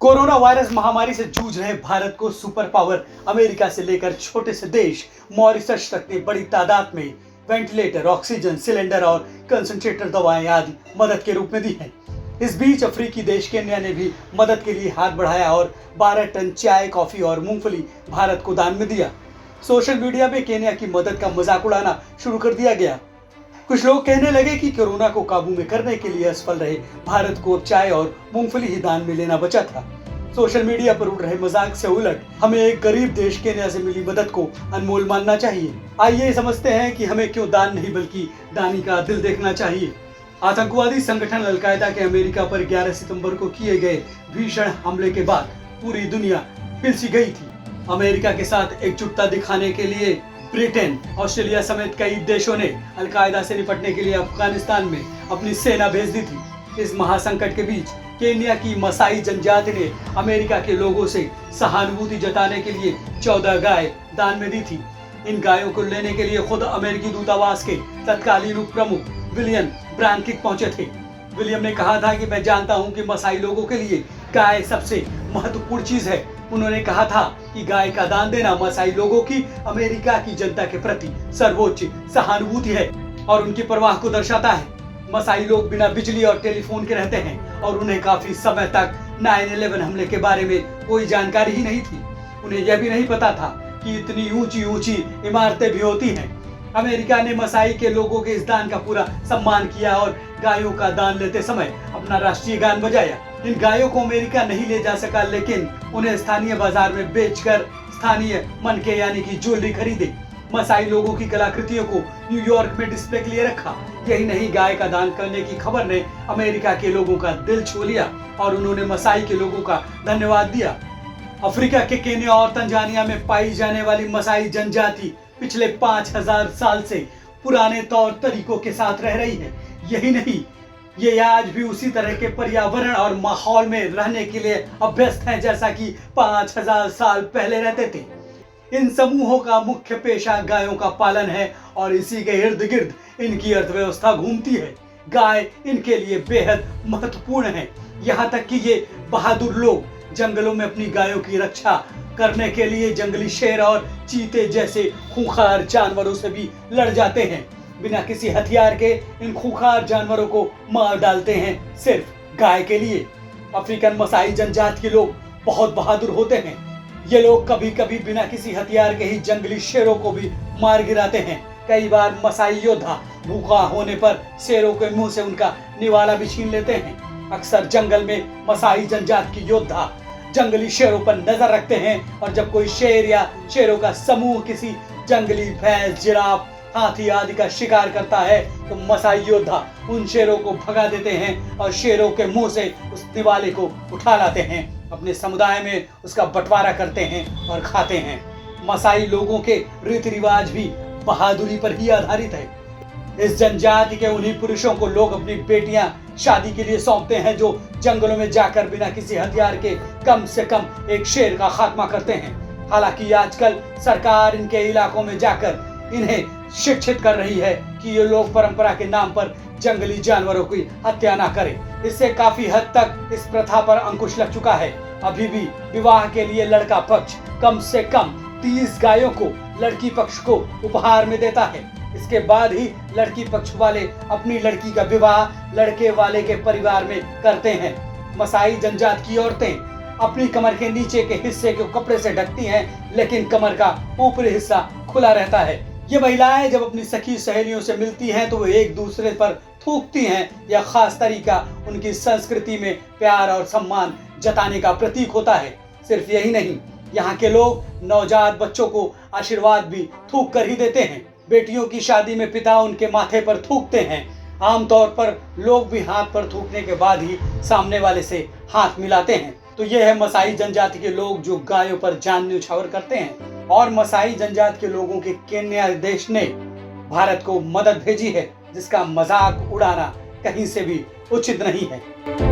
Corona virus महामारी से जूझ रहे भारत को सुपर पावर अमेरिका से लेकर छोटे से देश मॉरिशस तक ने बड़ी तादाद में वेंटिलेटर, ऑक्सीजन सिलेंडर और कंसंट्रेटर दवाएं आदि मदद के रूप में दी हैं। इस बीच अफ्रीकी देश केन्या ने भी मदद के लिए हाथ बढ़ाया और 12 टन चाय, कॉफी और मूंगफली भारत को दान में दिया। सोशल मीडिया में केन्या की मदद का मजाक उड़ाना शुरू कर दिया गया। कुछ लोग कहने लगे कि कोरोना को काबू में करने के लिए असफल रहे भारत को अब चाय और मूंगफली ही दान में लेना बचा था। सोशल मीडिया पर उड़ रहे मजाक से उलट हमें एक गरीब देश केन्या से मिली मदद को अनमोल मानना चाहिए। आइए समझते हैं कि हमें क्यों दान नहीं बल्कि दानी का दिल देखना चाहिए। आतंकवादी संगठन अल-कायदा के अमेरिका पर 11 सितंबर को किए गए भीषण हमले के बाद पूरी दुनिया हिलसी गई थी। अमेरिका के साथ एकजुटता दिखाने के लिए ब्रिटेन, ऑस्ट्रेलिया समेत कई देशों ने अल-कायदा से निपटने के लिए अफगानिस्तान में अपनी सेना भेज दी थी। इस महासंकट के बीच केन्या की मसाई जनजाति ने अमेरिका के लोगों से सहानुभूति जताने के लिए 14 गाय दान में दी थी। इन गायों को लेने के लिए खुद अमेरिकी दूतावास के तत्कालीन उप प्रमुख विलियम ब्रांकिक पहुंचे थे। विलियम ने कहा था कि मैं जानता हूं कि मसाई लोगों के लिए गाय सबसे महत्वपूर्ण चीज है। उन्होंने कहा था कि गाय का दान देना मसाई लोगों की अमेरिका की जनता के प्रति सर्वोच्च सहानुभूति है और उनकी परवाह को दर्शाता है। मसाई लोग बिना बिजली और टेलीफोन के रहते हैं और उन्हें काफी समय तक 9/11 हमले के बारे में कोई जानकारी ही नहीं थी। उन्हें यह भी नहीं पता था कि इतनी ऊंची ऊंची इमारतें भी होती हैं। अमेरिका ने मसाई के लोगों के इस दान का पूरा सम्मान किया और गायों का दान लेते समय अपना राष्ट्रीय गान बजाया। इन गायों को अमेरिका नहीं ले जा सका, लेकिन उन्हें स्थानीय बाजार में बेचकर स्थानीय मनके यानी कि ज्वेलरी खरीदे। मसाई लोगों की कलाकृतियों को न्यूयॉर्क में डिस्प्ले के लिए रखा। यही नहीं, गाय का दान करने की खबर ने अमेरिका के लोगों का दिल छू लिया और उन्होंने मसाई के लोगों का धन्यवाद दिया। अफ्रीका के केन्या और तंजानिया में पाई जाने वाली मसाई जनजाति पिछले 5000 साल से पुराने तौर तरीकों के साथ रह रही है। यही नहीं, ये आज भी उसी तरह के पर्यावरण और माहौल में रहने के लिए अभ्यस्त हैं जैसा कि 5000 साल पहले रहते थे। इन समूहों का मुख्य पेशा गायों का पालन है और इसी के इर्द गिर्द इनकी अर्थव्यवस्था घूमती है। गाय इनके लिए बेहद महत्वपूर्ण है, यहाँ तक कि ये बहादुर लोग जंगलों में अपनी गायों की रक्षा करने के लिए जंगली शेर और चीते जैसे खूंखार जानवरों से भी लड़ जाते हैं। बिना किसी हथियार के इन खूंखार जानवरों को मार डालते हैं सिर्फ गाय के लिए। अफ्रीकन मसाई जनजाति के लोग बहुत बहादुर होते हैं। ये लोग कभी कभी बिना किसी हथियार के ही जंगली शेरों को भी मार गिराते हैं। कई बार मसाई योद्धा भूखा होने पर शेरों के मुंह से उनका निवाला भी छीन लेते हैं। अक्सर जंगल में मसाई जनजाति के योद्धा जंगली शेरों पर नजर रखते हैं और जब कोई शेर या शेरों का समूह किसी जंगली भैंस, जिराफ, हाथी आदि का शिकार करता है तो मसाई योद्धा उन शेरों को भगा देते हैं और शेरों के मुंह से उस निवाले को उठा लाते हैं। अपने समुदाय में उसका बंटवारा करते हैं और खाते हैं। मसाई लोगों के रीति रिवाज भी बहादुरी पर ही आधारित है। इस जनजाति के उन्हीं पुरुषों को लोग अपनी बेटियां शादी के लिए सौंपते हैं जो जंगलों में जाकर बिना किसी हथियार के कम से कम एक शेर का खात्मा करते हैं। हालांकि आजकल सरकार इनके इलाकों में जाकर इन्हें शिक्षित कर रही है कि ये लोग परंपरा के नाम पर जंगली जानवरों की हत्या ना करें। इससे काफी हद तक इस प्रथा पर अंकुश लग चुका है। अभी भी विवाह के लिए लड़का पक्ष कम से कम 30 गायों को लड़की पक्ष को उपहार में देता है। इसके बाद ही लड़की पक्ष वाले अपनी लड़की का विवाह लड़के वाले के परिवार में करते हैं। मसाई जनजाति की औरतें अपनी कमर के नीचे के हिस्से को कपड़े से ढकती हैं, लेकिन कमर का ऊपरी हिस्सा खुला रहता है। ये महिलाएं जब अपनी सखी सहेलियों से मिलती हैं तो वो एक दूसरे पर थूकती हैं। यह खास तरीका उनकी संस्कृति में प्यार और सम्मान जताने का प्रतीक होता है। सिर्फ यही नहीं, यहाँ के लोग नवजात बच्चों को आशीर्वाद भी थूक कर ही देते हैं। बेटियों की शादी में पिता उनके माथे पर थूकते हैं। आमतौर पर लोग भी हाथ पर थूकने के बाद ही सामने वाले से हाथ मिलाते हैं। तो यह है मसाई जनजाति के लोग जो गायों पर जान न्यौछावर करते हैं। और मसाई जनजाति के लोगों के केन्या देश ने भारत को मदद भेजी है, जिसका मजाक उड़ाना कहीं से भी उचित नहीं है।